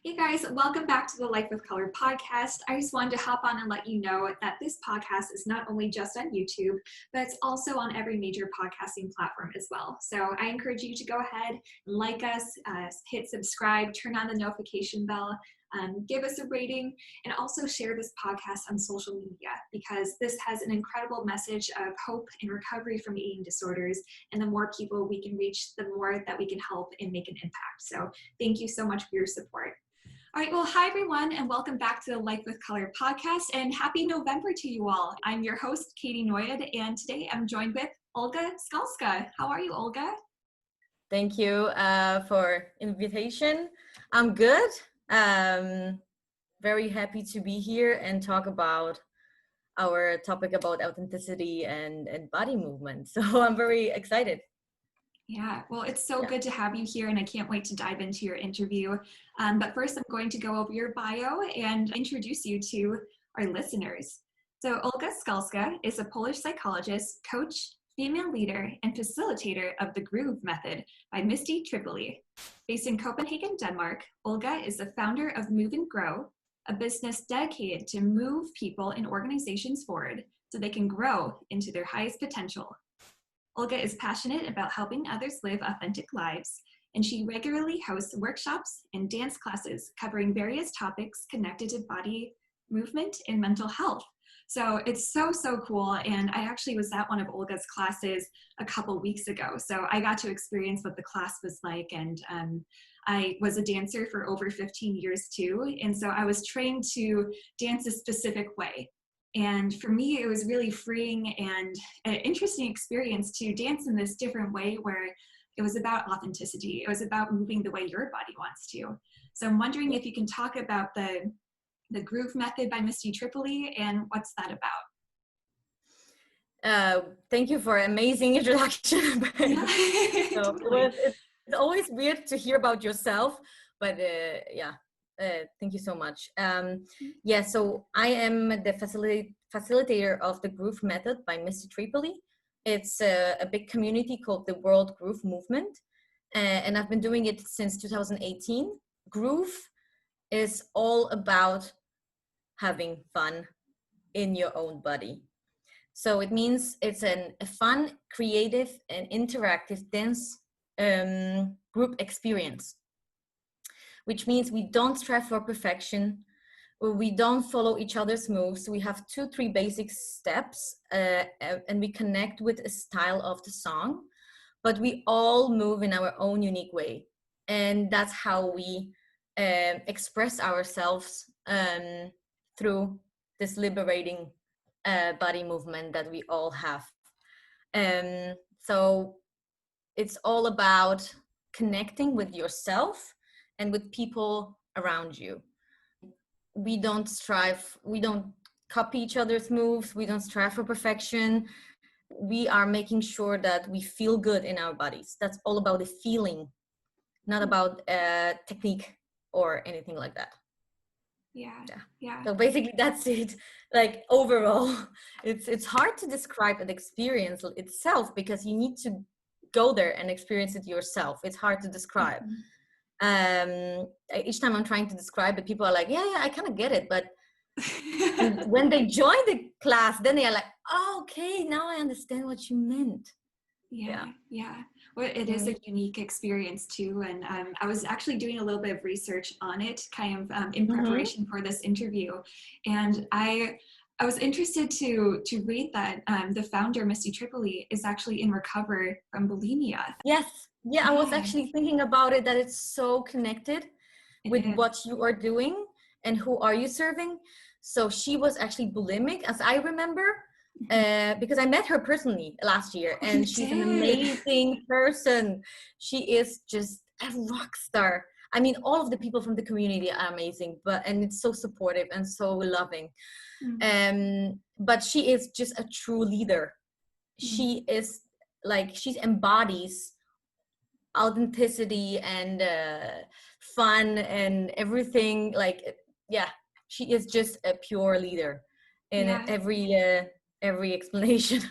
Hey guys, welcome back to the Life with Color podcast. I just wanted to hop on and let you know that this podcast is not only just on YouTube, but it's also on every major podcasting platform as well. So I encourage you to go ahead and like us, hit subscribe, turn on the notification bell, give us a rating, and also share this podcast on social media because this has an incredible message of hope and recovery from eating disorders. And the more people we can reach, the more that we can help and make an impact. So thank you so much for your support. All right, well, hi everyone, and welcome back to the Life with Color podcast, and happy November to you all. I'm your host, Katie Noyad, and today I'm joined with Olga Skalska. How are you, Olga? Thank you for invitation. I'm good. Very happy to be here and talk about our topic about authenticity and body movement. So I'm very excited. Yeah, well, it's so good to have you here, and I can't wait to dive into your interview. But first, I'm going to go over your bio and introduce you to our listeners. So Olga Skalska is a Polish psychologist, coach, female leader, and facilitator of the Groove Method by Misty Tripoli. Based in Copenhagen, Denmark, Olga is the founder of Move&Grow, a business dedicated to move people and organizations forward so they can grow into their highest potential. Olga is passionate about helping others live authentic lives, and she regularly hosts workshops and dance classes covering various topics connected to body movement and mental health. So it's so cool, and I actually was at one of Olga's classes a couple weeks ago, so I got to experience what the class was like, and I was a dancer for over 15 years too, and so I was trained to dance a specific way. And for me, it was really freeing and an interesting experience to dance in this different way where it was about authenticity. It was about moving the way your body wants to. So I'm wondering if you can talk about the Groove Method by Misty Tripoli and what's that about? Thank you for an amazing introduction. Totally. It's always weird to hear about yourself, but thank you so much. So I am the facilitator of the Groove Method by Misty Tripoli. It's a big community called the World Groove Movement, and I've been doing it since 2018. Groove is all about having fun in your own body. So it means it's a fun, creative, and interactive dance group experience, which means we don't strive for perfection. We don't follow each other's moves. We have 2-3 basic steps, and we connect with a style of the song, but we all move in our own unique way. And that's how we express ourselves through this liberating body movement that we all have. So it's all about connecting with yourself and with people around you. We don't copy each other's moves. We don't strive for perfection. We are making sure that we feel good in our bodies. That's all about the feeling, not about technique or anything like that. Yeah. So basically that's it. Like overall, it's hard to describe an experience itself because you need to go there and experience it yourself. It's hard to describe. Each time I'm trying to describe it, people are like, yeah, I kind of get it. But when they join the class, then they are like, oh, okay, now I understand what you meant. Yeah. Well, it is a unique experience too. And I was actually doing a little bit of research on it, kind of in preparation for this interview. And I was interested to read that the founder, Misty Tripoli, is actually in recovery from bulimia. Yes. Yeah, I was actually thinking about it, that it's so connected with what you are doing and who are you serving. So she was actually bulimic, as I remember, because I met her personally last year, and she's an amazing person. She is just a rock star. I mean, all of the people from the community are amazing, and it's so supportive and so loving. But she is just a true leader. She is like, she embodies authenticity and fun and everything. Like, she is just a pure leader in every explanation.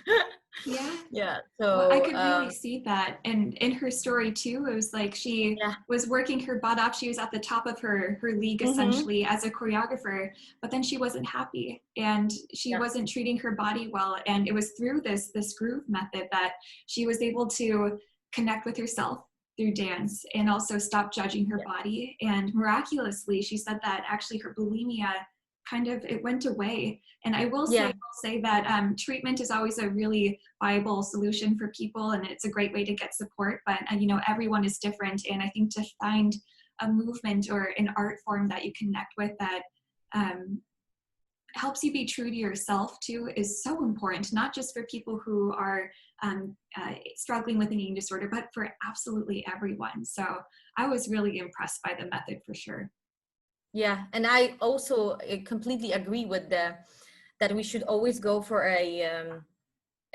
Yeah. Yeah. Well, I So could really see that. And in her story too, it was like she yeah. was working her butt off. She was at the top of her league Mm-hmm. essentially as a choreographer, but then she wasn't happy and she Yeah. wasn't treating her body well. And it was through this groove method that she was able to connect with herself through dance and also stop judging her Yeah. body. And miraculously, she said that actually her bulimia kind of it went away. And I will Yeah. say that treatment is always a really viable solution for people, and it's a great way to get support. But you know, everyone is different, and I think to find a movement or an art form that you connect with that um, helps you be true to yourself too is so important. Not just for people who are struggling with an eating disorder, but for absolutely everyone. So I was really impressed by the method for sure. Yeah, and I also completely agree with that we should always go for a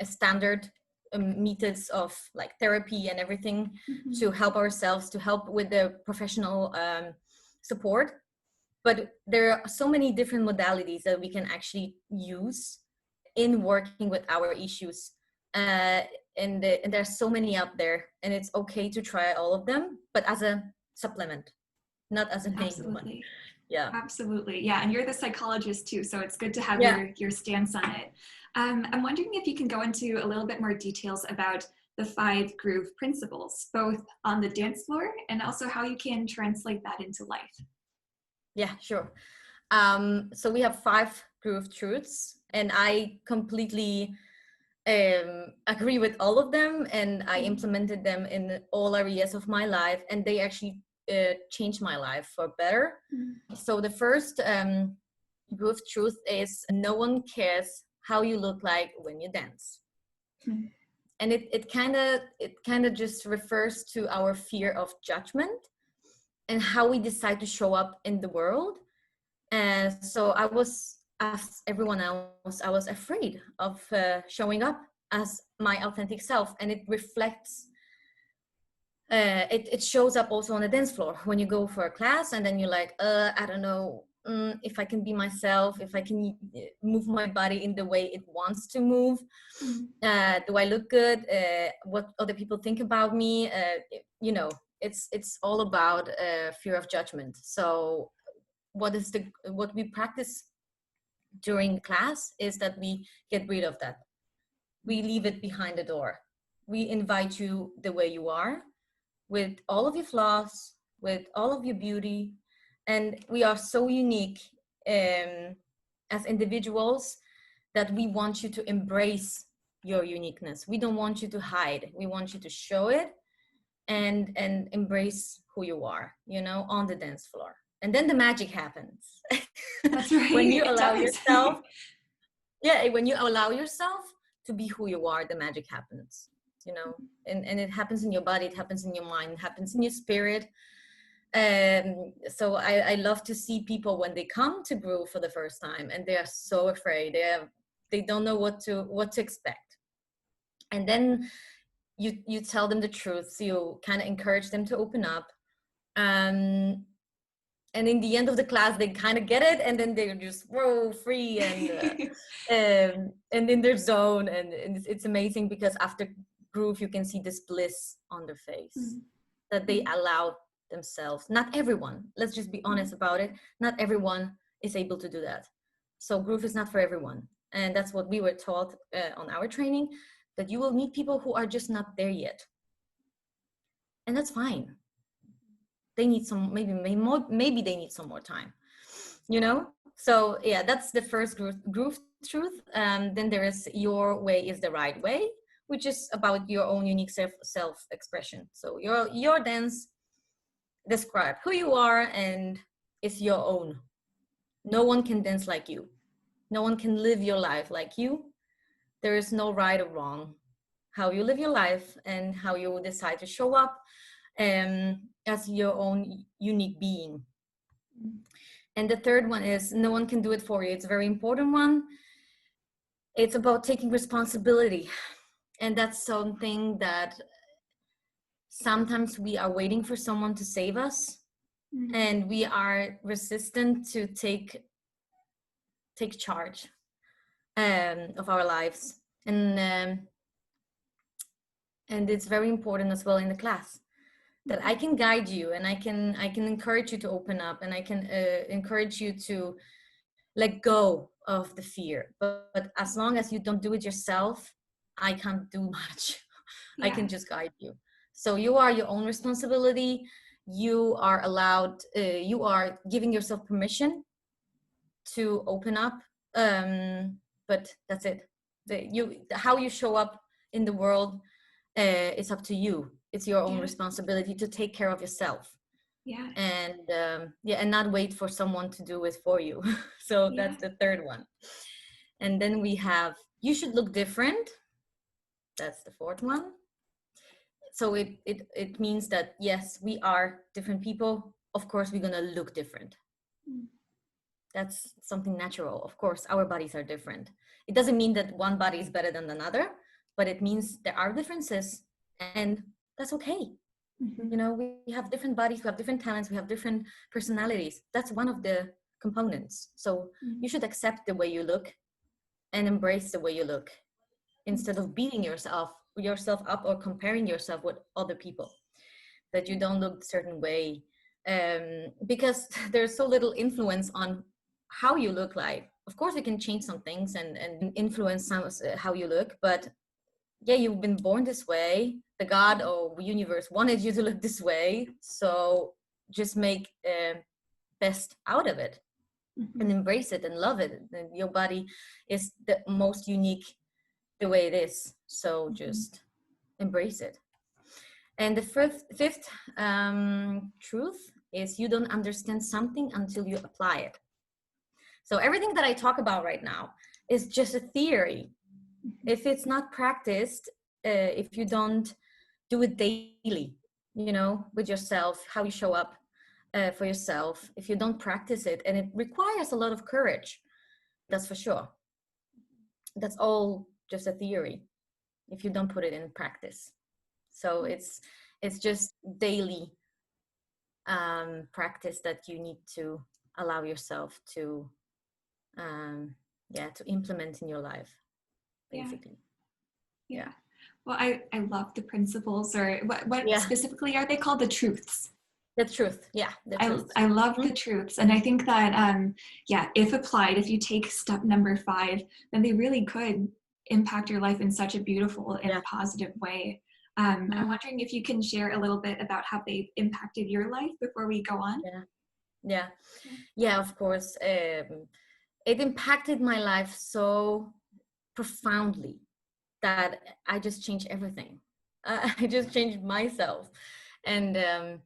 standard methods of like therapy and everything Mm-hmm. to help ourselves, to help with the professional support. But there are so many different modalities that we can actually use in working with our issues. Uh, and there's so many out there, and it's okay to try all of them, but as a supplement, not as a main one. Absolutely. Yeah. Absolutely. Yeah. And you're the psychologist too. So it's good to have Yeah. your stance on it. I'm wondering if you can go into a little bit more details about the 5 groove principles, both on the dance floor and also how you can translate that into life. Yeah, sure. So we have 5 groove truths, and I completely agree with all of them, and I implemented them in all areas of my life, and they actually changed my life for better. Mm-hmm. So the first groove truth is no one cares how you look like when you dance. And it kind of just refers to our fear of judgment and how we decide to show up in the world. And so I was, as everyone else, I was afraid of showing up as my authentic self, and it reflects. It shows up also on the dance floor when you go for a class, and then you're like, I don't know if I can be myself, if I can move my body in the way it wants to move. Do I look good? What other people think about me? You know, it's all about fear of judgment. So what we practice during class is that we get rid of that. We leave it behind the door. We invite you the way you are, with all of your flaws, with all of your beauty. And we are so unique as individuals that we want you to embrace your uniqueness. We don't want you to hide. We want you to show it and embrace who you are, you know, on the dance floor. And then the magic happens. That's right. When you It allow does. yourself, yeah, when you allow yourself to be who you are, the magic happens, you know. And it happens in your body, it happens in your mind, it happens in your spirit. So I love to see people when they come to Groove for the first time and they are so afraid. They don't know what to expect. And then you tell them the truth. So you kind of encourage them to open up. And in the end of the class, they kind of get it, and then they're just free and in their zone. And it's amazing because after Groove, you can see this bliss on their face that they allow themselves. Not everyone, let's just be honest about it, not everyone is able to do that. So Groove is not for everyone, and that's what we were taught on our training, that you will meet people who are just not there yet, and that's fine. They need some, maybe they need some more time, you know. So yeah, that's the first groove truth. Then there is your way is the right way, which is about your own unique self expression. So your dance describe who you are, and it's your own. No one can dance like you. No one can live your life like you. There is no right or wrong. How you live your life and how you decide to show up as your own unique being. And the third one is no one can do it for you. It's a very important one. It's about taking responsibility. And that's something that sometimes we are waiting for someone to save us, and we are resistant to take charge of our lives. And And it's very important as well in the class that I can guide you, and I can encourage you to open up, and I can encourage you to let go of the fear. But as long as you don't do it yourself, I can't do much. I Yeah. can just guide you. So you are your own responsibility. You are allowed, you are giving yourself permission to open up. But that's it. How you show up in the world, it's up to you. It's your own Yeah. responsibility to take care of yourself. Yeah. And and not wait for someone to do it for you. So Yeah. that's the third one. And then we have, you should look different. That's the fourth one. So it means that, yes, we are different people. Of course, we're gonna look different. Mm. That's something natural. Of course, our bodies are different. It doesn't mean that one body is better than another, but it means there are differences, and that's okay. Mm-hmm. You know, we have different bodies, we have different talents, we have different personalities. That's one of the components. So Mm-hmm. you should accept the way you look and embrace the way you look, instead of beating yourself up or comparing yourself with other people, that you don't look a certain way, because there's so little influence on how you look like. Of course, we can change some things and influence some how you look, but yeah, you've been born this way. The God or universe wanted you to look this way. So just make best out of it Mm-hmm. and embrace it and love it. And your body is the most unique the way it is. So just embrace it. And the fifth truth is, you don't understand something until you apply it. So everything that I talk about right now is just a theory. If it's not practiced, if you don't do it daily, you know, with yourself, how you show up for yourself, if you don't practice it, and it requires a lot of courage, that's for sure. That's all just a theory if you don't put it in practice. So it's just daily practice that you need to allow yourself to to implement in your life, Yeah. basically. Yeah. Well, I love the principles, or what Yeah, specifically are they called? The truths. the truth. Yeah, the truth. I love Mhm. the truths. And I think that, yeah, if applied, if you take step number 5, then they really could impact your life in such a beautiful and Yeah. positive way. I'm Mhm. wondering if you can share a little bit about how they've impacted your life before we go on. Yeah. Yeah. Yeah, of course. It impacted my life so profoundly that I just changed everything. I just changed myself. And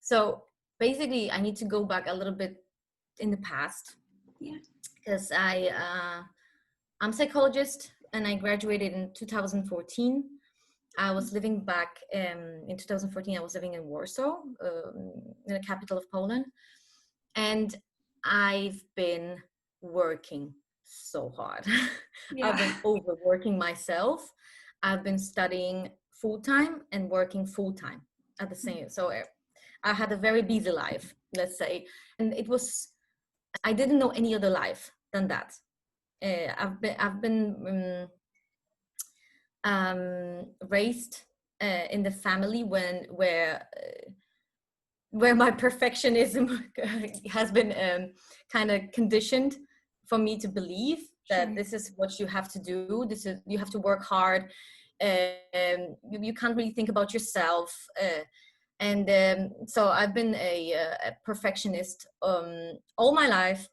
so basically, I need to go back a little bit in the past, Yeah. because I'm a psychologist, and I graduated in 2014. I was living back in 2014. I was living in Warsaw, in the capital of Poland, and I've been working so hard. I've Yeah. been overworking myself. I've been studying full time and working full time at the same. So I had a very busy life, let's say, and I didn't know any other life than that. I've been raised in the family where my perfectionism has been kind of conditioned for me to believe that Sure. this is what you have to do. This is, you have to work hard. You can't really think about yourself. And so I've been a perfectionist all my life.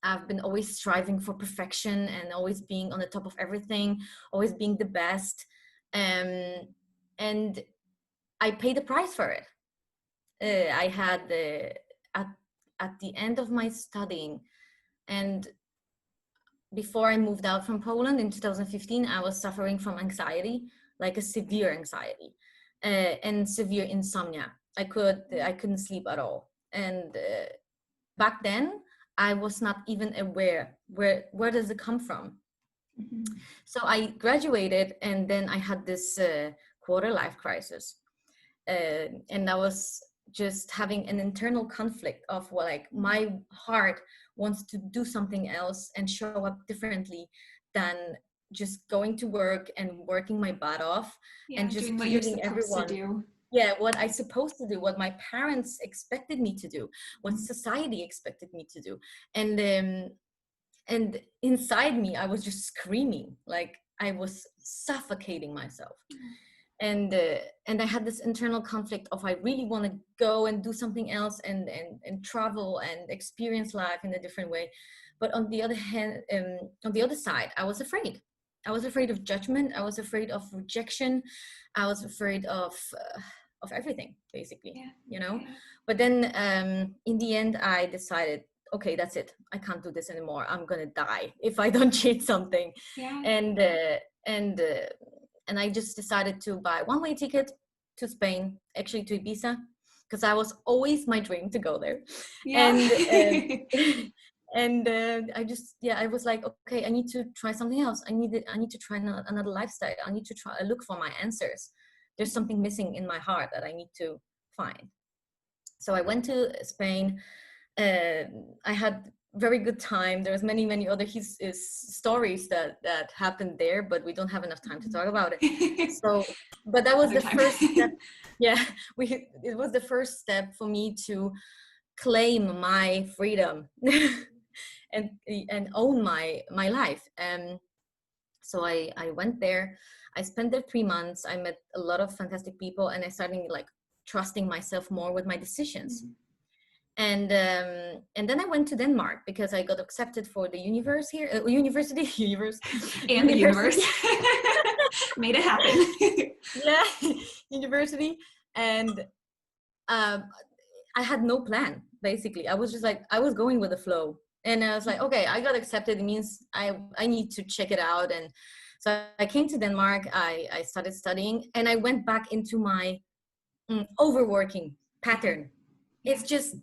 I've been always striving for perfection and always being on the top of everything, always being the best. And I paid the price for it. I had at the end of my studying, and before I moved out from Poland in 2015, I was suffering from anxiety, like a severe anxiety, and severe insomnia. I couldn't sleep at all, and back then I was not even aware where does it come from. Mhm. So I graduated, and then I had this quarter life crisis, and I was just having an internal conflict of, well, like, my heart wants to do something else and show up differently than just going to work and working my butt off, Yeah, and just doing what you're pleasing supposed to everyone. do. Yeah, what I supposed to do, what my parents expected me to do, what Mhm. society expected me to do. And inside me, I was just screaming, like I was suffocating myself. And I had this internal conflict of, I really want to go and do something else, and travel and experience life in a different way. But on the other hand, on the other side, I was afraid. I was afraid of judgment. I was afraid of rejection. I was afraid of everything, basically, Yeah. you know. Yeah. But then, in the end, I decided, okay, that's it. I can't do this anymore. I'm gonna die if I don't change something. Yeah. And uh, and uh, and I just decided to buy one-way ticket to Spain, actually to Ibiza, because I was always my dream to go there. Yeah. And I just, I was like, okay, I need to try something else. I need to try another lifestyle. I need to try look for my answers. There's something missing in my heart that I need to find. So I went to Spain. I had very good time. There's many other stories that happened there, but we don't have enough time to talk about it. So, but that was Other the time. first step. Yeah, it was the first step for me to claim my freedom and own my life. So I went there. I spent there 3 months. I met a lot of fantastic people, and I started like trusting myself more with my decisions. Mhm. And then I went to Denmark because I got accepted for the university, And the universe university. made it happen. Yeah, university. And I had no plan, basically. I was just like, I was going with the flow, and I was like, okay, I got accepted. It means I need to check it out. And so I came to Denmark. I started studying, and I went back into my overworking pattern. Yeah. It's just,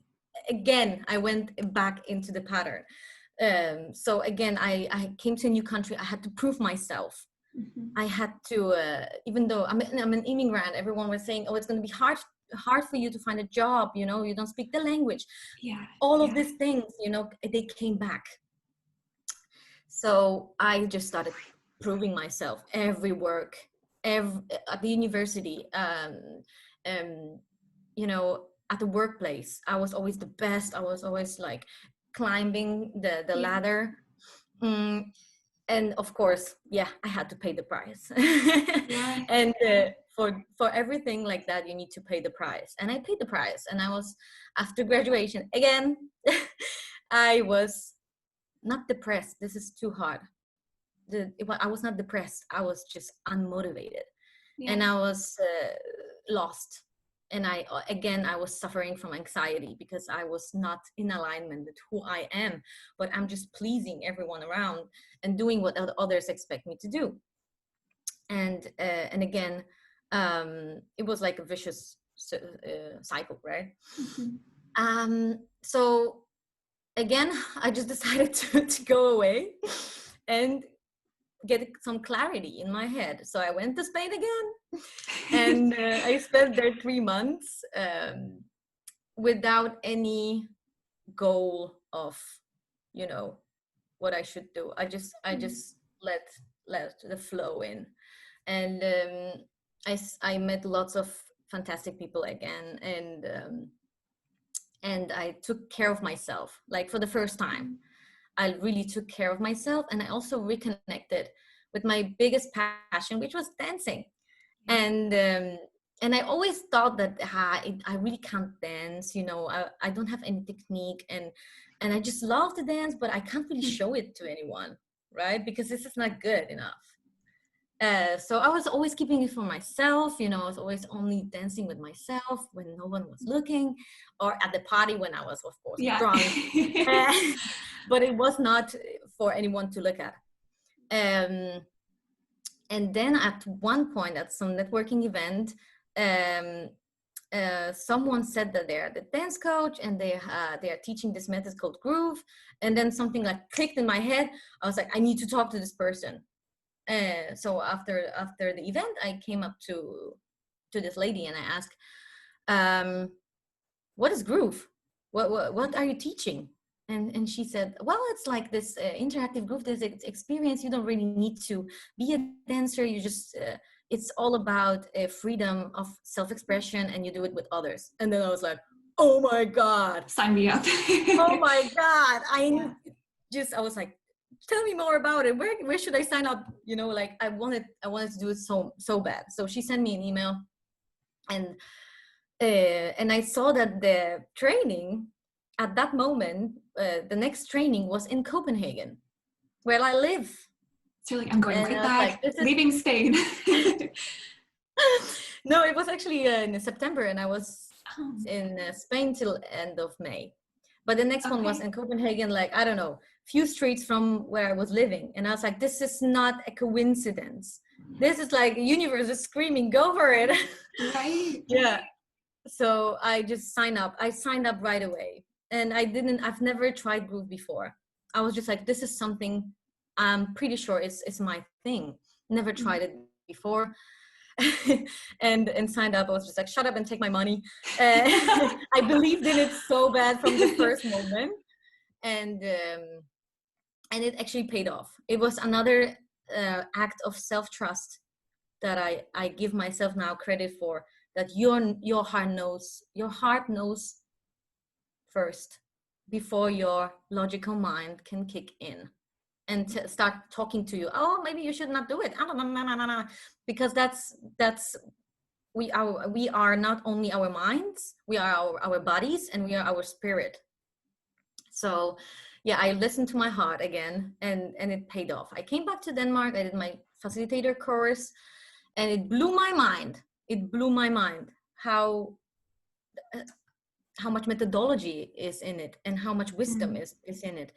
again, I went back into the pattern. So again, I came to a new country. I had to prove myself. Mhm. I had to, even though I'm an immigrant, everyone was saying, oh, it's going to be hard for you to find a job. You know, you don't speak the language. Yeah. All of Yeah. these things, you know, they came back. So I just started proving myself every work, at the university, you know, at the workplace. I was always the best. I was always like climbing the Yeah. ladder. Mm, and of course, yeah, I had to pay the price. Yeah. And for everything like that, you need to pay the price. And I paid the price. And I was, after graduation, again, I was not depressed. This is too hard. I was not depressed. I was just unmotivated, Yeah. and I was lost. And I was suffering from anxiety because I was not in alignment with who I am, but I'm just pleasing everyone around and doing what others expect me to do. And again, it was like a vicious cycle, right? Mhm. So again, I just decided to go away and get some clarity in my head. So I went to Spain again, and I spent there 3 months, without any goal of, you know, what I should do. I just let the flow in. And I met lots of fantastic people again, and I took care of myself, like for the first time. Mhm. I really took care of myself, and I also reconnected with my biggest passion, which was dancing. Yeah. And I always thought that I really can't dance, you know. I don't have any technique, and I just love to dance, but I can't really show it to anyone, right? Because this is not good enough. So I was always keeping it for myself, you know. I was always only dancing with myself when no one was looking, or at the party when I was, of course, Yeah. drunk. Uh, but it was not for anyone to look at. Um, and then at one point, at some networking event, um, someone said that they're the dance coach, and they are teaching this method called Groove. And then something like clicked in my head. I was like, I need to talk to this person. So after the event, I came up to this lady, and I asked, what is Groove? What are you teaching? And she said, well, it's like this interactive group, this experience. You don't really need to be a dancer. You just, it's all about freedom of self-expression, and you do it with others. And then I was like, oh my God. Sign me up. Oh my God. Yeah. I was like, tell me more about it. Where should I sign up? You know, like I wanted to do it so bad. So she sent me an email, and I saw that the training at that moment, the next training was in Copenhagen, where I live. So you're like, I'm going And right I was back, like, this is leaving Spain. no, it was actually in September, and I was Oh, in Spain till end of May. But the next one was okay. in Copenhagen, like, I don't know, few streets from where I was living. And I was like, this is not a coincidence. This is like, universe is screaming, go for it. Right. Yeah. So I just signed up. I signed up right away. And I've never tried Groove before. I was just like, this is something I'm pretty sure is my thing. Never tried it before. and signed up. I was just like, shut up and take my money. I believed in it so bad from the first moment. And it actually paid off. It was another act of self-trust that I give myself now credit for, that your heart knows first before your logical mind can kick in and start talking to you. Oh, maybe you should not do it. Because that's we are not only our minds, we are our bodies, and we are our spirit. So yeah, I listened to my heart again, and it paid off. I came back to Denmark. I did my facilitator course, and it blew my mind. It blew my mind how much methodology is in it, and how much wisdom is in it.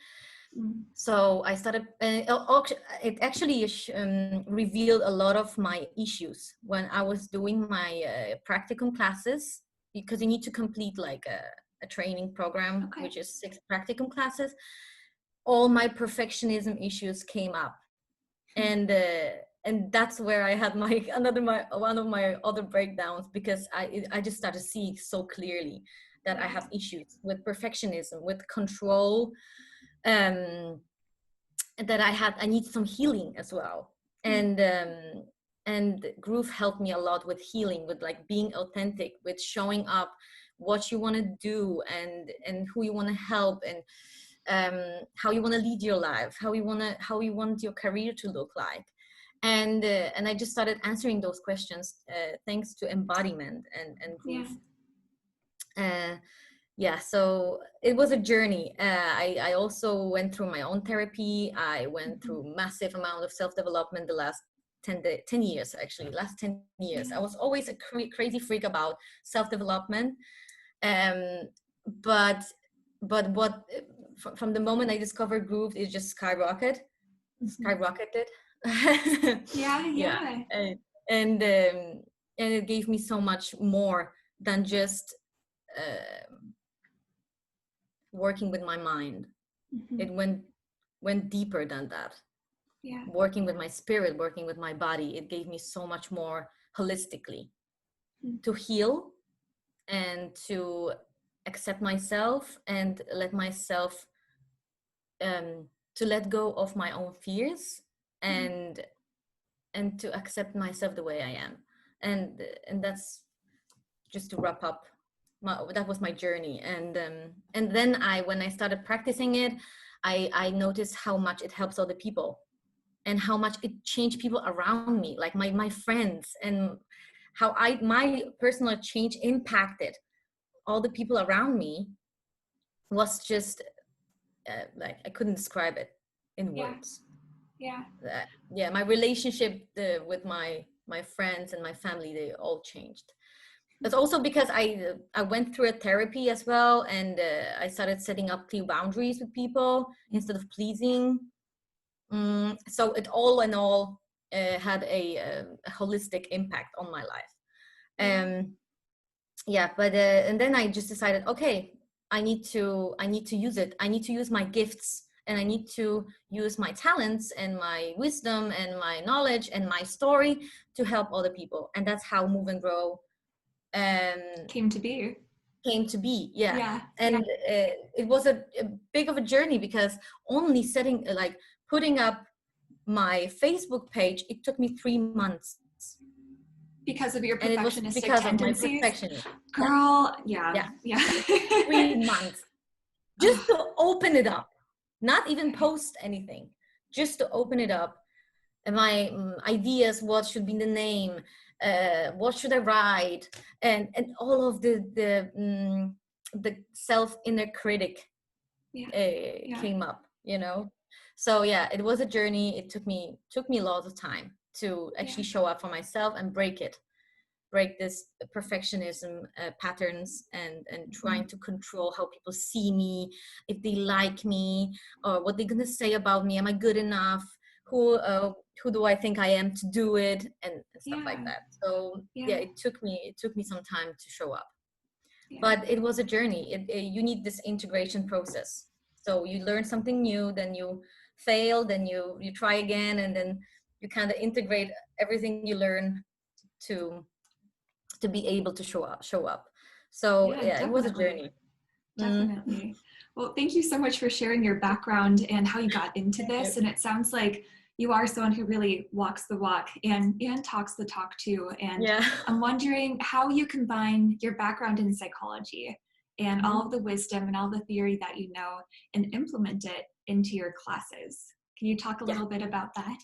So I started, it actually revealed a lot of my issues when I was doing my practicum classes, because you need to complete like a training program, which is 6 practicum classes. All my perfectionism issues came up, and that's where I had one of my other breakdowns, because I just started seeing so clearly that I have issues with perfectionism, with control, that I need some healing as well. And Groove helped me a lot with healing, with like being authentic, with showing up what you want to do, and who you want to help, and how you want to lead your life, how you want your career to look like. And I just started answering those questions thanks to embodiment and Groove. So it was a journey. I also went through my own therapy. I went through massive amount of self-development the last 10 years, actually, last 10 years. I was always a crazy freak about self-development. But what, from the moment I discovered Groove, it just skyrocketed. Yeah. And it gave me so much more than just working with my mind. It went deeper than that. Working with my spirit, working with my body, it gave me so much more holistically to heal and to accept myself, and let myself to let go of my own fears, and to accept myself the way I am. And that's just to wrap up. That was my journey. And then when I started practicing it, I noticed how much it helps other people, and how much it changed people around me, like my friends, and how my personal change impacted all the people around me was just like, I couldn't describe it in words. My relationship with my friends and my family, they all changed. That's also because I went through a therapy as well, and I started setting up clear boundaries with people instead of pleasing. So it all in all had a holistic impact on my life. But and then I just decided, okay, I need to use it. I need to use my gifts, and I need to use my talents and my wisdom and my knowledge and my story to help other people. And that's how Move and Grow came to be. came to be. Yeah. Yeah. And it was a big of a journey, because only setting, like putting up my Facebook page, it took me 3 months. Because of your And it was perfectionistic because of my tendencies. perfectionism. Yeah. Girl, yeah. Yeah. Yeah. 3 months just to open it up, not even post anything, just to open it up. And my ideas, what should be the name, what should I write, and all of the self inner critic Yeah. Yeah. came up, so yeah, it was a journey. It took me a lot of time to actually show up for myself and break this perfectionism patterns, and trying to control how people see me, if they like me, or what they're gonna say about me. Am I good enough? Who do I think I am to do it, and stuff like that. So yeah, it took me some time to show up, but it was a journey. You need this integration process. So you learn something new, then you fail, then you try again, and then you kind of integrate everything you learn to be able to show up. So yeah, it was a journey. Definitely. Well, thank you so much for sharing your background and how you got into this. And it sounds like you are someone who really walks the walk and talks the talk too. And I'm wondering how you combine your background in psychology and all of the wisdom and all the theory that you know, and implement it into your classes. Can you talk a little bit about that?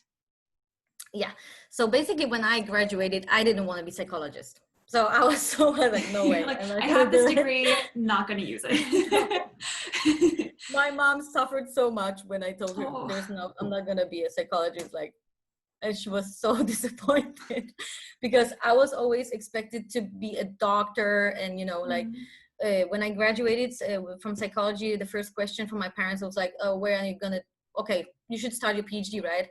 Yeah. So basically, when I graduated, I didn't want to be a psychologist. So I was so like, no way. Like, I have this degree, not going to use it. My mom suffered so much when I told her I'm not going to be a psychologist. Like, and she was so disappointed, because I was always expected to be a doctor. And, when I graduated from psychology, the first question from my parents was like, oh, where are you going to, okay, you should start your PhD, right?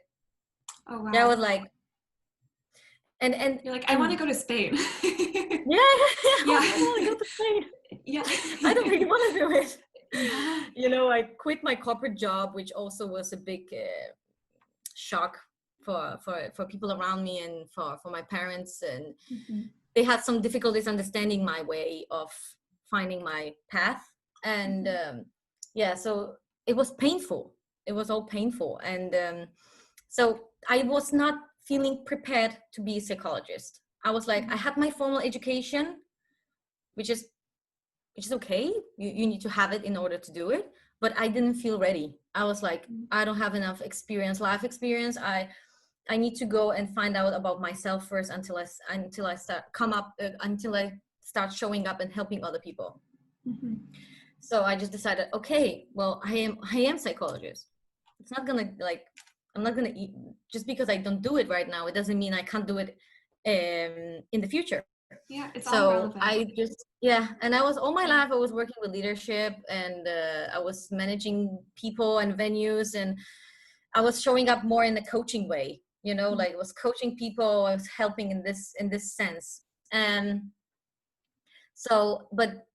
Oh, wow. That was like, and you're like, I want to go to Spain. Yeah. I want to go to Spain. Yeah. I don't really want to do it. Yeah. I quit my corporate job, which also was a big shock for people around me, and for my parents. And they had some difficulties understanding my way of finding my path. And so it was painful. It was all painful. And so I was not feeling prepared to be a psychologist. I was like, I had my formal education, which is okay. You need to have it in order to do it. But I didn't feel ready. I was like, I don't have enough life experience. I need to go and find out about myself first until I start showing up and helping other people. So I just decided, okay, well, I am psychologist. It's not gonna I'm not gonna eat just because I don't do it right now. It doesn't mean I can't do it in the future. Yeah, it's all relevant. I just and I was all my life I was working with leadership, and I was managing people and venues, and I was showing up more in the coaching way. Like I was coaching people, I was helping in this sense. And so, but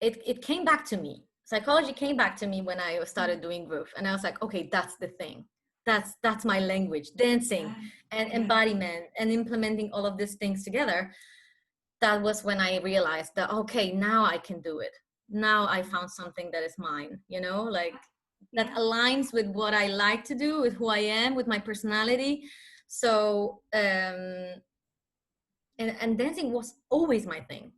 it came back to me. Psychology came back to me when I started doing Groove, and I was like, okay, that's the thing. That's my language, dancing and embodiment and implementing all of these things together. That was when I realized that, okay, now I can do it. Now I found something that is mine, that aligns with what I like to do, with who I am, with my personality. So, and dancing was always my thing.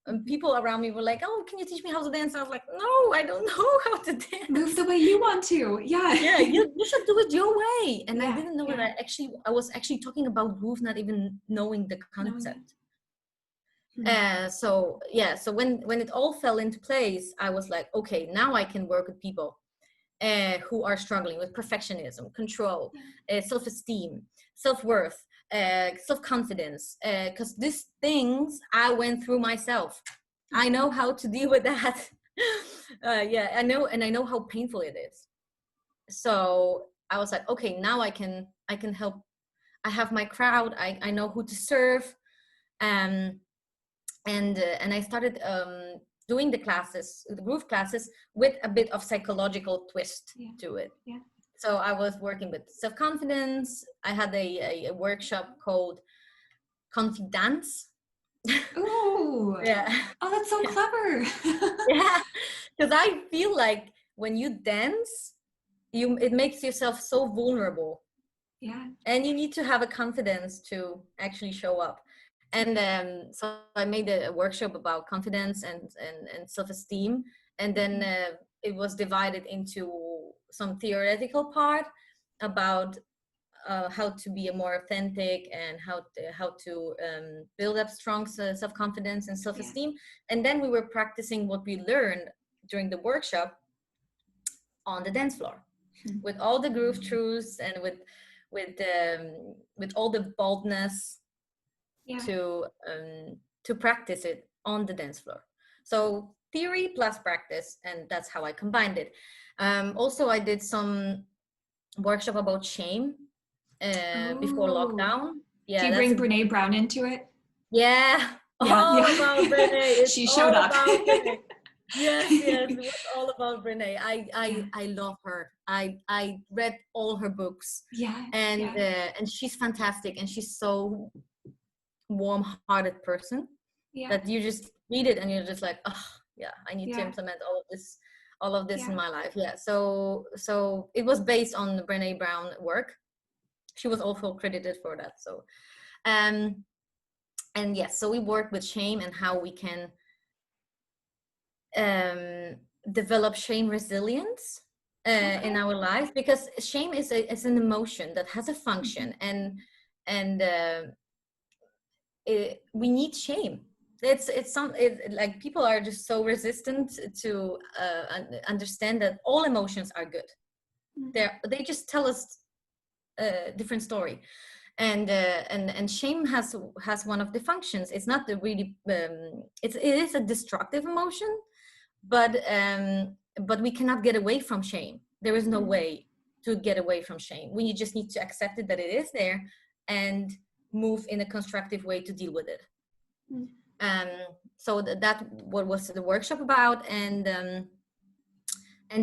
And people around me were like, oh, can you teach me how to dance? I was like, no, I don't know how to dance. Move the way you want to. Yeah. Yeah, you should do it your way. And I didn't know that I was actually talking about groove, not even knowing the concept. So when it all fell into place, I was like, okay, now I can work with people who are struggling with perfectionism, control, self-esteem, self-worth, self-confidence, because these things I went through myself. I know how to deal with that. I know how painful it is. So I was like, okay, now I can help. I have my crowd. I know who to serve. And I started doing the groove classes, with a bit of psychological twist to it. Yeah. So I was working with self-confidence. I had a workshop called Confidence, Ooh. Yeah. Oh, that's so clever. Yeah, because I feel like when you dance, it makes yourself so vulnerable, Yeah. and you need to have a confidence to actually show up. And so I made a workshop about confidence and self-esteem, and then it was divided into some theoretical part about how to be a more authentic, and how to build up strong self-confidence and Yeah. self-esteem. And then we were practicing what we learned during the workshop on the dance floor, with all the groove truths, and with all the boldness Yeah. to practice it on the dance floor. So theory plus practice, and that's how I combined it. Also, I did some workshop about shame before Oh. lockdown. Do Yeah, you that's bring a Brene Brown into it? yeah, Yeah. all Yeah. about Brene. It's She showed all up. about Brene. Yes, yes, it was all about Brene. I love her. I read all her books, Yeah. and Yeah. and she's fantastic, and she's so warm-hearted person Yeah. that you just read it and you're just like, oh yeah, I need to Yeah. implement all of this in Yeah. my life. Yeah, so it was based on the Brene Brown work. She was also credited for that. So and yes, so we work with shame and how we can develop shame resilience Okay. in our life, because shame is an emotion that has a function, and we need shame. Like people are just so resistant to understand that all emotions are good. They just tell us a different story. And shame has one of the functions. It's not the really it is a destructive emotion, but we cannot get away from shame. There is no way to get away from shame. We just need to accept it, that it is there, and move in a constructive way to deal with it. So that what was the workshop about. And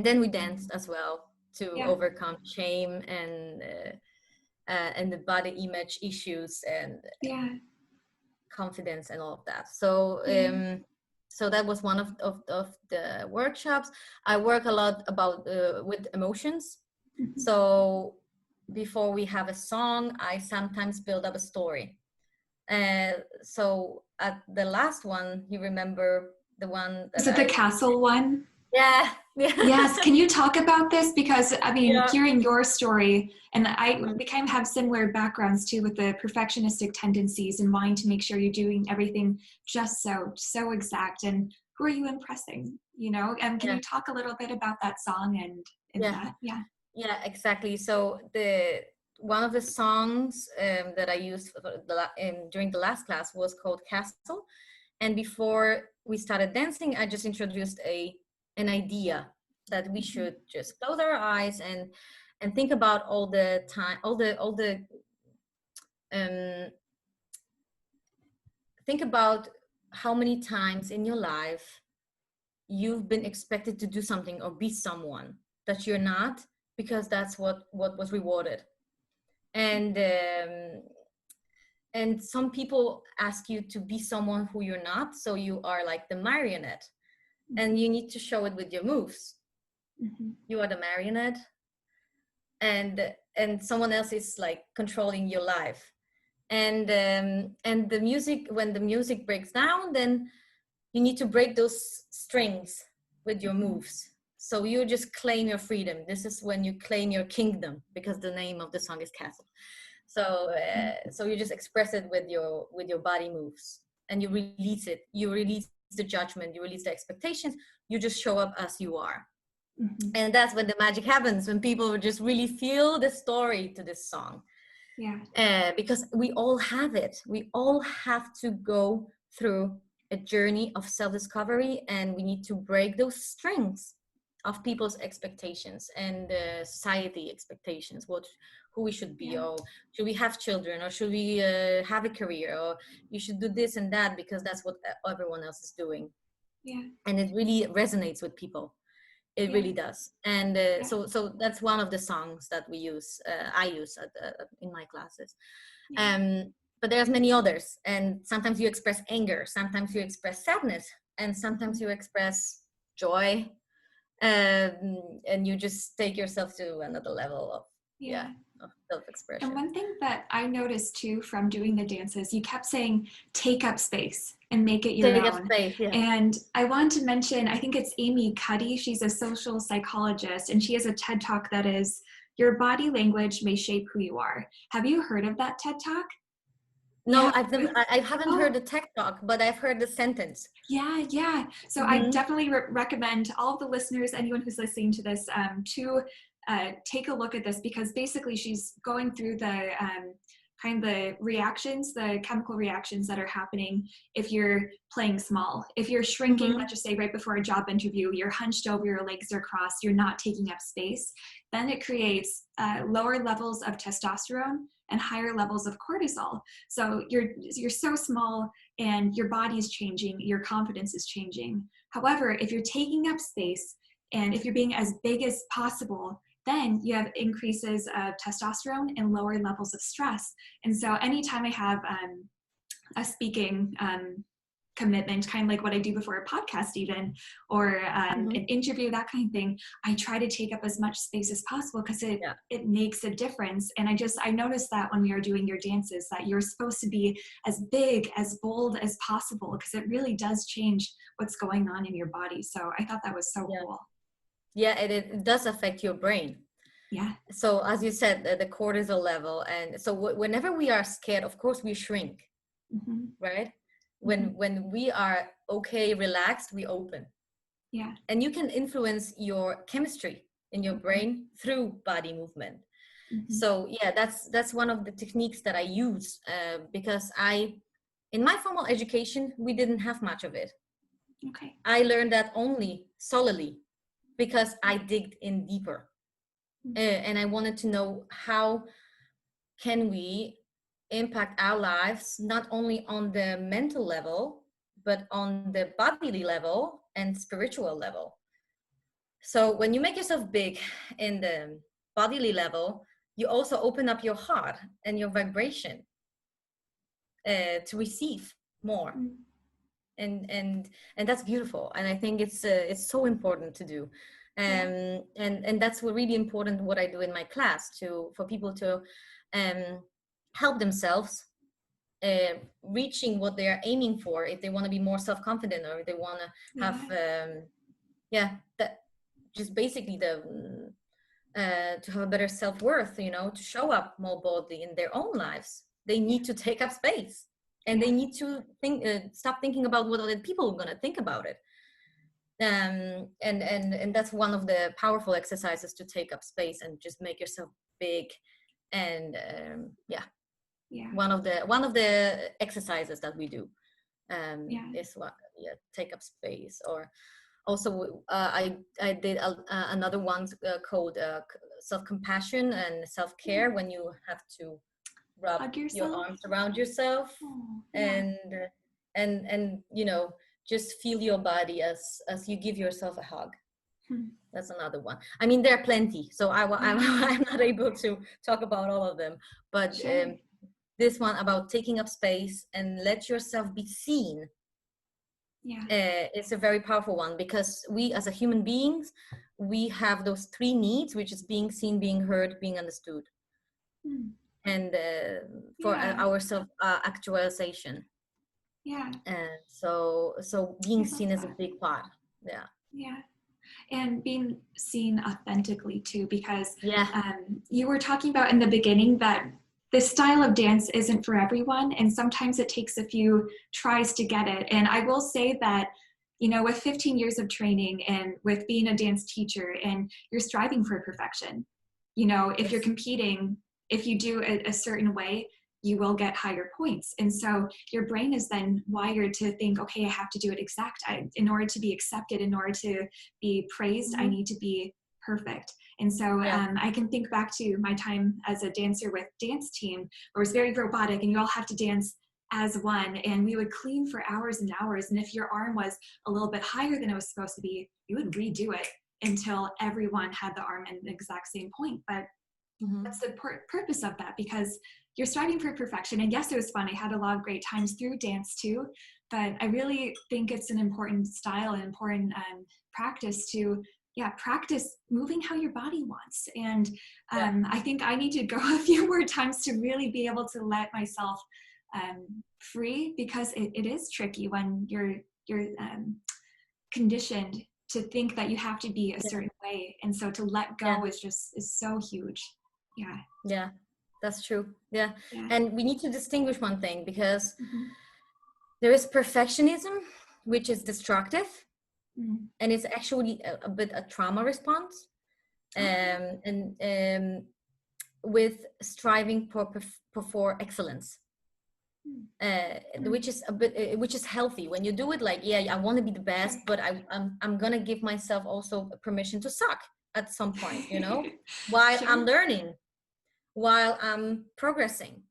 then we danced as well to overcome shame and the body image issues and confidence and all of that. So that was one of the workshops. I work a lot about with emotions. So before we have a song, I sometimes build up a story. So at the last one, you remember the one that Is it the castle one? Yeah. Yes. Can you talk about this? Because I mean, Yeah. hearing your story, and we kind of have similar backgrounds too, with the perfectionistic tendencies and wanting to make sure you're doing everything just so exact. And who are you impressing? You know, and can you talk a little bit about that song and that? Yeah. Yeah, exactly. So one of the songs that I used during the last class was called Castle. And before we started dancing, I just introduced an idea that we should just close our eyes and think about all the time, think about how many times in your life you've been expected to do something or be someone that you're not, because that's what was rewarded. And some people ask you to be someone who you're not, so you are like the marionette, and you need to show it with your moves. You are the marionette, and someone else is like controlling your life. And the music, when the music breaks down, then you need to break those strings with your moves. So you just claim your freedom. This is when you claim your kingdom, because the name of the song is Castle. So you just express it with your body moves, and you release it. You release the judgment. You release the expectations. You just show up as you are. And that's when the magic happens, when people just really feel the story to this song. Because we all have it. We all have to go through a journey of self-discovery, and we need to break those strings of people's expectations and society expectations, who we should be, or should we have children, or should we have a career, or you should do this and that because that's what everyone else is doing. And it really resonates with people. It really does. And so that's one of the songs that I use in my classes. but there's many others. And sometimes you express anger, sometimes you express sadness, and sometimes you express joy. And you just take yourself to another level of, of self-expression. And one thing that I noticed too from doing the dances, you kept saying, take up space and make it your own. Space, yeah. And I want to mention, I think it's Amy Cuddy. She's a social psychologist, and she has a TED Talk that is, your body language may shape who you are. Have you heard of that TED Talk? No, I haven't heard the TED Talk, but I've heard the sentence. Yeah. So I definitely recommend all of the listeners, anyone who's listening to this, to take a look at this, because basically she's going through the kind of the reactions, the chemical reactions that are happening if you're playing small. If you're shrinking, let's just say right before a job interview, you're hunched over, your legs are crossed, you're not taking up space, then it creates lower levels of testosterone and higher levels of cortisol. So you're so small and your body's changing, your confidence is changing. However, if you're taking up space and if you're being as big as possible, then you have increases of testosterone and lower levels of stress. And so anytime I have a speaking commitment, kind of like what I do before a podcast even, or an interview, that kind of thing, I try to take up as much space as possible, because it makes a difference. And I noticed that when we are doing your dances, that you're supposed to be as big, as bold as possible, because it really does change what's going on in your body. So I thought that was so cool. Yeah, it does affect your brain. Yeah. So as you said, the cortisol level. And so whenever we are scared, of course we shrink, right? When we are okay, relaxed, we open. Yeah. And you can influence your chemistry in your brain through body movement. So yeah, that's one of the techniques that I use, because in my formal education, we didn't have much of it. Okay. I learned that only solely because I digged in deeper. And I wanted to know, how can we impact our lives, not only on the mental level, but on the bodily level and spiritual level. So when you make yourself big in the bodily level, you also open up your heart and your vibration to receive more. And that's beautiful. And I think it's so important to do. And that's what really important, what I do in my class, for people to help themselves reaching what they are aiming for, if they want to be more self-confident, or if they want to have that just basically to have a better self-worth, to show up more boldly in their own lives. They need to take up space, and they need to stop thinking about what other people are going to think about it. And that's one of the powerful exercises, to take up space and just make yourself big. And one of the exercises that we do is take up space. Or also I did another one called self-compassion and self-care, when you have to rub your arms around yourself and just feel your body as you give yourself a hug. That's another one. I mean, there are plenty, so I'm not able to talk about all of them, but this one about taking up space and let yourself be seen, it's a very powerful one, because we as a human beings, we have those three needs, which is being seen, being heard, being understood. And for our self actualization. So being seen is a big part. And being seen authentically too, because you were talking about in the beginning that this style of dance isn't for everyone, and sometimes it takes a few tries to get it. And I will say that, with 15 years of training and with being a dance teacher, and you're striving for perfection, if you're competing, if you do it a certain way, you will get higher points. And so your brain is then wired to think, okay, I have to do it exact. In order to be accepted, in order to be praised, I need to be perfect. And so I can think back to my time as a dancer with dance team, where it was very robotic, and you all have to dance as one, and we would clean for hours and hours. And if your arm was a little bit higher than it was supposed to be, you would redo it until everyone had the arm in the exact same point. But that's the purpose of that, because you're striving for perfection. And yes, it was fun. I had a lot of great times through dance too, but I really think it's an important style, an important practice to, practice moving how your body wants. And I think I need to go a few more times to really be able to let myself free, because it is tricky when you're conditioned to think that you have to be a certain way, and so to let go is so huge. Yeah, that's true. And we need to distinguish one thing, because there is perfectionism, which is destructive, and it's actually a bit a trauma response, and with striving for excellence, which is a bit which is healthy when you do it. Like, I want to be the best, but I'm gonna give myself also permission to suck at some point, while I'm learning, while I'm progressing.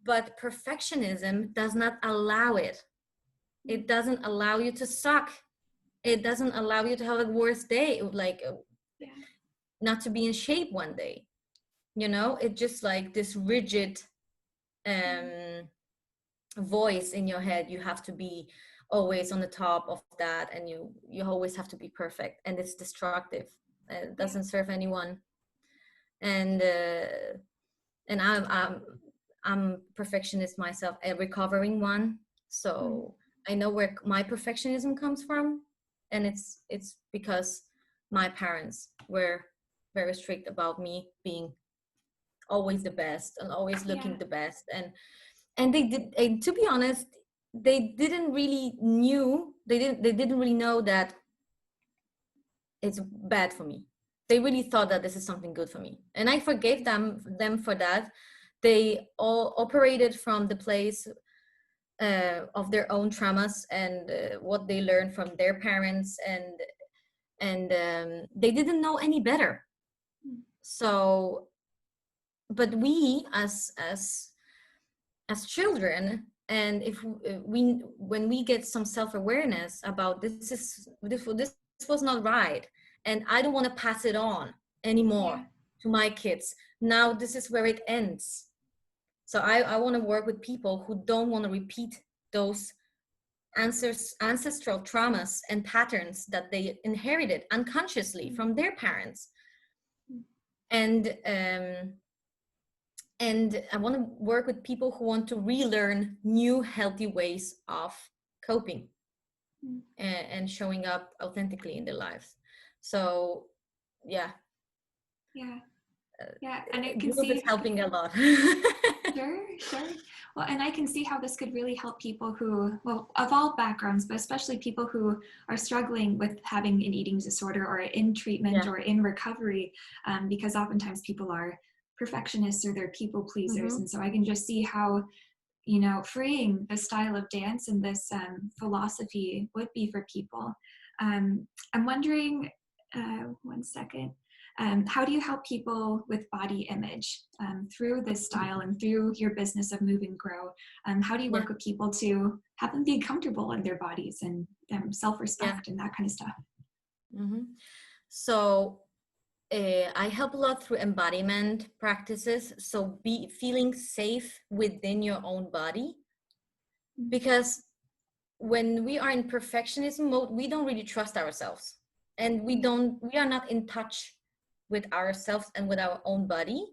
But perfectionism does not allow it. It doesn't allow you to suck. It doesn't allow you to have a worse day, like not to be in shape one day. It's just like this rigid voice in your head. You have to be always on the top of that, and you always have to be perfect, and it's destructive. It doesn't serve anyone. And I'm perfectionist myself, a recovering one, so I know where my perfectionism comes from, and it's because my parents were very strict about me being always the best and always looking the best, and they did, and to be honest, they didn't really know that it's bad for me. They really thought that this is something good for me, and I forgave them for that. They all operated from the place of their own traumas and what they learned from their parents, and they didn't know any better. So, but we as children, and if we when we get some self-awareness about this was not right, and I don't want to pass it on anymore to my kids. Now this is where it ends. So I want to work with people who don't want to repeat those ancestral traumas and patterns that they inherited unconsciously from their parents. And I want to work with people who want to relearn new healthy ways of coping and showing up authentically in their lives. So and I can see it's helping a lot. Sure. Well, and I can see how this could really help people who, of all backgrounds, but especially people who are struggling with having an eating disorder or in treatment or in recovery, because oftentimes people are perfectionists or they're people pleasers. And so I can just see how, freeing the style of dance and this philosophy would be for people. I'm wondering, one second. How do you help people with body image through this style and through your business of Move and Grow? How do you work with people to have them be comfortable in their bodies and self-respect and that kind of stuff? So I help a lot through embodiment practices. So feeling safe within your own body, because when we are in perfectionism mode, we don't really trust ourselves, and we are not in touch with ourselves and with our own body.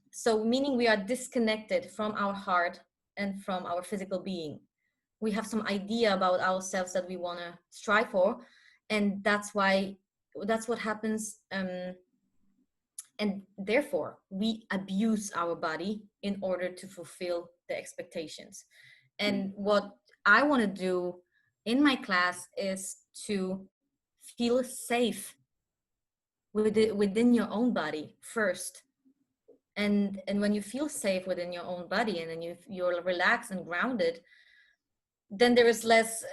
So meaning we are disconnected from our heart and from our physical being. We have some idea about ourselves that we want to strive for, and that's what happens. And therefore we abuse our body in order to fulfill the expectations. And what I want to do in my class is to feel safe within your own body first. And when you feel safe within your own body, and then you're relaxed and grounded, then there is less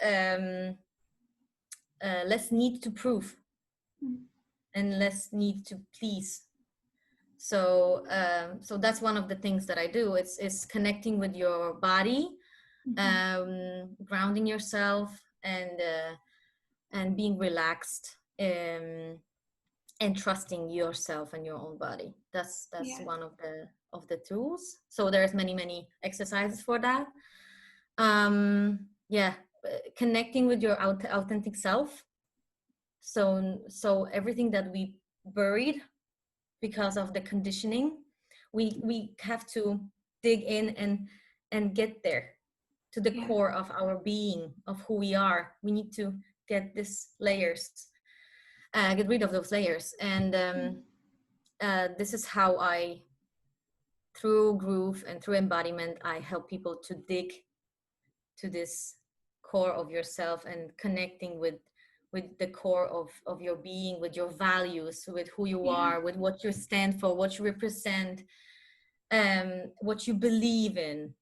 need to prove and less need to please. So so that's one of the things that I do. It's connecting with your body, grounding yourself, and being relaxed, and trusting yourself and your own body. That's one of the tools. So there's many exercises for that. Yeah, connecting with your authentic self. So everything that we buried because of the conditioning, we have to dig in and get there to the Yeah. core of our being, of who we are. We need to get these layers, get rid of those layers. And this is how I, through groove and through embodiment, I help people to dig to this core of yourself and connecting with the core of your being, with your values, with who you are, with what you stand for, what you represent, what you believe in,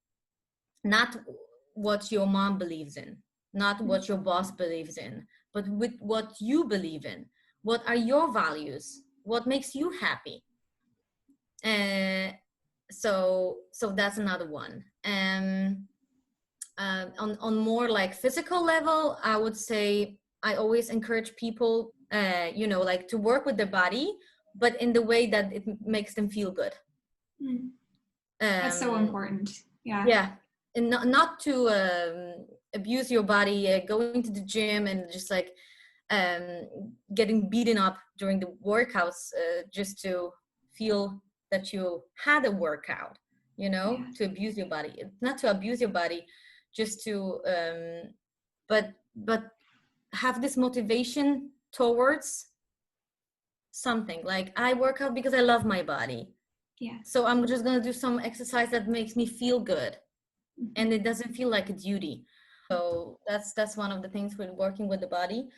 not what your mom believes in, not what your boss believes in, but with what you believe in. What are your values? What makes you happy? So that's another one. On more like physical level, I would say I always encourage people, like to work with their body, but in the way that it makes them feel good. That's so important. Yeah, and not to abuse your body, going to the gym and just like getting beaten up during the workouts just to feel that you had a workout, to abuse your body. Not to abuse your body, just to but have this motivation towards something. Like, I work out because I love my body, so I'm just gonna do some exercise that makes me feel good, and it doesn't feel like a duty. So that's one of the things with working with the body.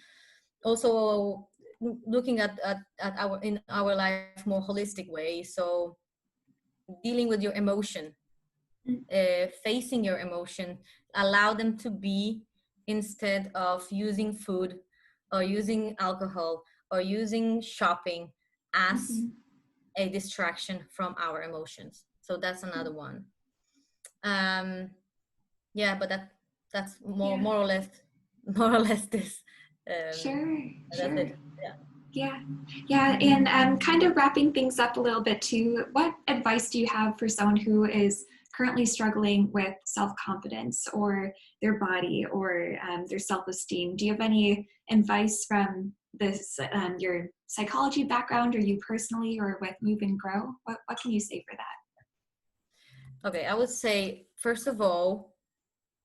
Also looking at our life more holistic way. So dealing with your emotion, facing your emotion, allow them to be, instead of using food or using alcohol or using shopping as a distraction from our emotions. So that's another one. Yeah, but that's more or less this. Sure. That's it. Yeah. And kind of wrapping things up a little bit too, what advice do you have for someone who is currently struggling with self-confidence or their body or their self-esteem? Do you have any advice from this, your psychology background, or you personally, or with Move and Grow? What can you say for that? Okay, I would say, first of all,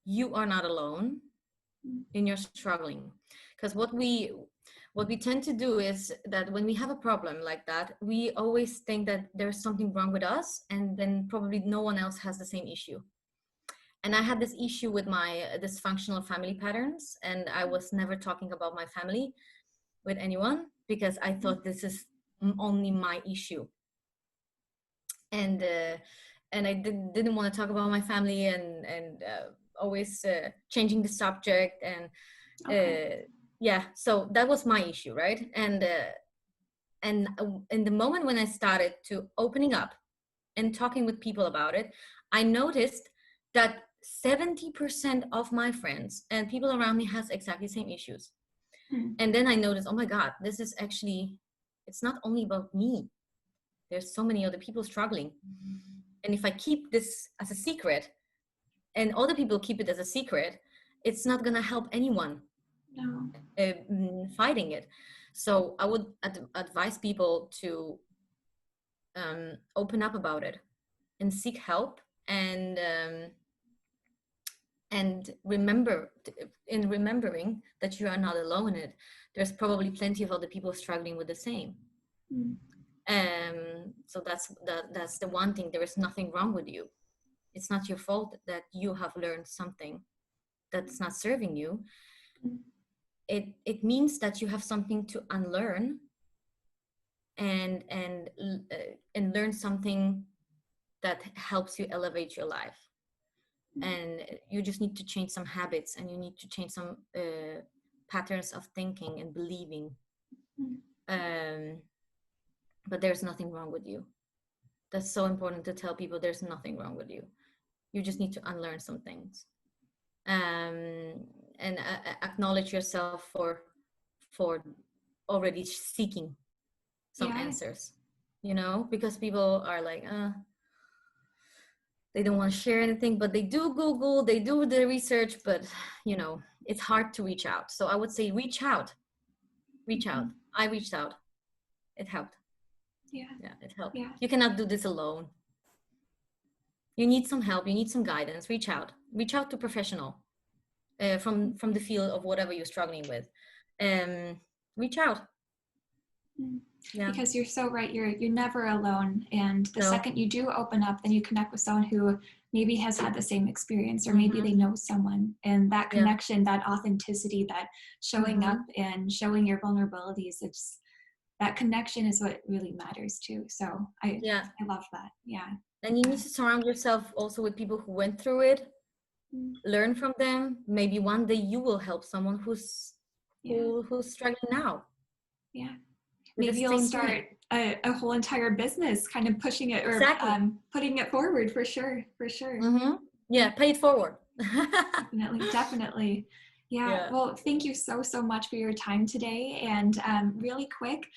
you are not alone in your struggling. Because what we tend to do is that when we have a problem like that, we always think that there's something wrong with us, and then probably no one else has the same issue. And I had this issue with my dysfunctional family patterns, and I was never talking about my family with anyone because I thought this is only my issue. And I didn't want to talk about my family, and always changing the subject, and so that was my issue, right? And in the moment when I started to opening up and talking with people about it, I noticed that 70% of my friends and people around me has exactly the same issues. And then I noticed, oh my God, this is actually, it's not only about me. There's so many other people struggling. And if I keep this as a secret and other people keep it as a secret, it's not going to help anyone fighting it. So I would advise people to open up about it and seek help, and remembering that you are not alone in it. There's probably plenty of other people struggling with the same. So that's the one thing. There is nothing wrong with you. It's not your fault that you have learned something that's not serving you. It means that you have something to unlearn and learn something that helps you elevate your life. And you just need to change some habits, and you need to change some patterns of thinking and believing. But there's nothing wrong with you. That's so important to tell people. There's nothing wrong with you. You just need to unlearn some things, and acknowledge yourself for already seeking some answers, because people are like, they don't want to share anything, but they do Google, they do the research, but you know, it's hard to reach out. So I would say reach out. I reached out. It helped. Yeah. Yeah, it helped. Yeah. You cannot do this alone. You need some help. You need some guidance. Reach out to professional from the field of whatever you're struggling with. Reach out. Yeah. Because you're so right, you're never alone, and the No. second you do open up, then you connect with someone who maybe has had the same experience, or maybe they know someone, and that connection, that authenticity, that showing up and showing your vulnerabilities, it's that connection is what really matters too. So I love that. Yeah. And you need to surround yourself also with people who went through it. Learn from them. Maybe one day you will help someone who's struggling now. Yeah. Maybe you'll start a whole entire business, kind of pushing it or putting it forward for sure. Yeah, pay it forward. Definitely. Yeah. Well, thank you so much for your time today. And really quick,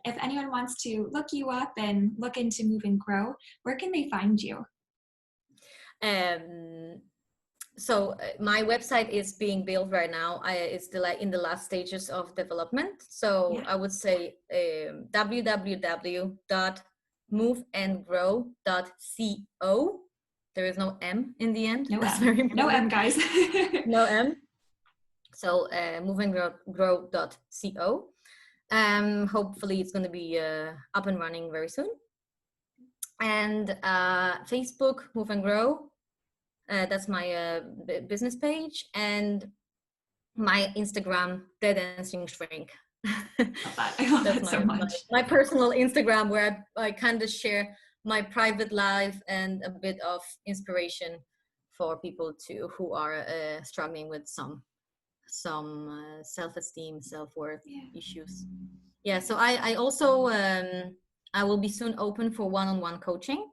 if anyone wants to look you up and look into Move and Grow, where can they find you? So my website is being built right now. It's still in the last stages of development. So I would say www.moveandgrow.co. There is no M in the end. No That's M. very important. No M, guys. No M. So moveandgrow.co. Hopefully it's going to be up and running very soon. And Facebook, Move and Grow. That's my business page, and my Instagram, Dead Dancing Shrink. I love that so much. My personal Instagram, where I kind of share my private life and a bit of inspiration for people who are struggling with some self-esteem, self-worth issues. Yeah. So I also I will be soon open for one-on-one coaching.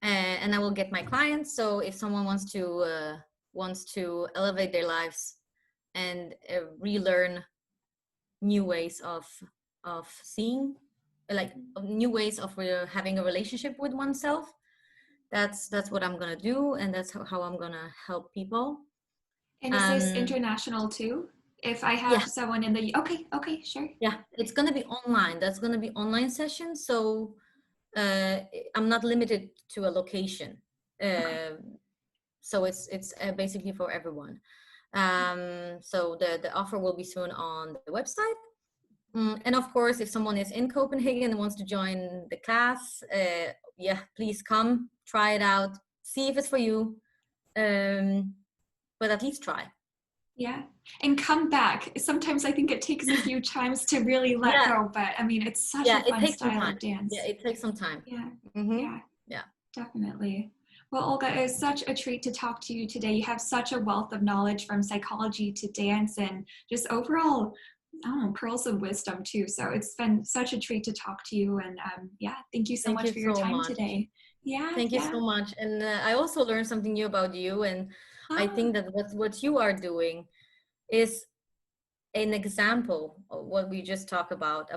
And I will get my clients. So if someone wants to elevate their lives and relearn new ways of seeing, like new ways of having a relationship with oneself, that's what I'm gonna do, and that's how I'm gonna help people. And is this international too? If I have someone in the okay, sure. Yeah, it's gonna be online. That's gonna be online sessions. So I'm not limited to a location. So it's basically for everyone. So the offer will be soon on the website. And of course, if someone is in Copenhagen and wants to join the class, please come, try it out, see if it's for you. But at least try. Yeah. And come back. Sometimes I think it takes a few times to really let go, but I mean, it's such a fun style of dance. Yeah, it takes some time. Yeah, definitely. Well, Olga, it was such a treat to talk to you today. You have such a wealth of knowledge from psychology to dance and just overall, I don't know, pearls of wisdom too. So it's been such a treat to talk to you. And thank you so much for your time today. Yeah. Thank you so much. And I also learned something new about you. And I think that what you are doing is an example of what we just talked about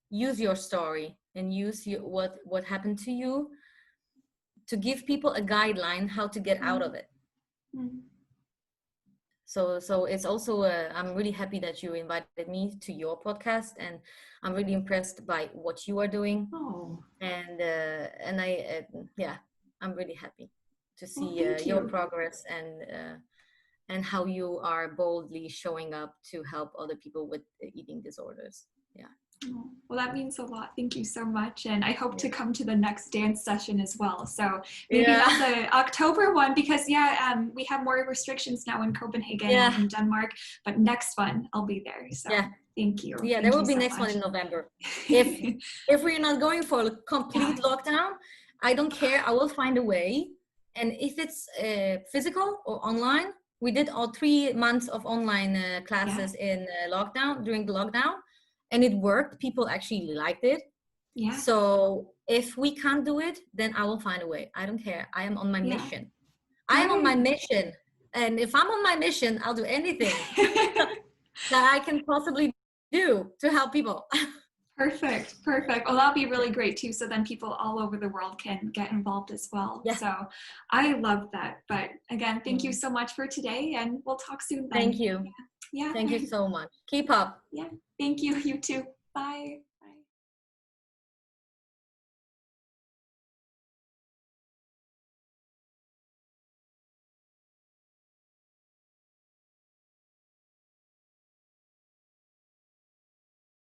use your story and use what happened to you to give people a guideline how to get out of it. So it's also I'm really happy that you invited me to your podcast, and I'm really impressed by what you are doing. And I'm really happy to see your progress and how you are boldly showing up to help other people with eating disorders. Well, that means a lot. Thank you so much. And I hope to come to the next dance session as well. So maybe not the October one, because we have more restrictions now in Copenhagen and in Denmark, but next one I'll be there. So thank you. Yeah, there will be next one in November. If we're not going for a complete lockdown, I don't care. I will find a way. And if it's physical or online, we did all 3 months of online classes during the lockdown. And it worked. People actually liked it. Yeah. So if we can't do it, then I will find a way. I don't care. I am on my mission. I am on my mission. And if I'm on my mission, I'll do anything that I can possibly do to help people. Perfect. Well, that'll be really great too. So then people all over the world can get involved as well. Yeah. So I love that. But again, thank you Mm. so much for today, and we'll talk soon then. Thank you. Yeah. Thank you so much. Keep up. Yeah. Thank you. You too. Bye.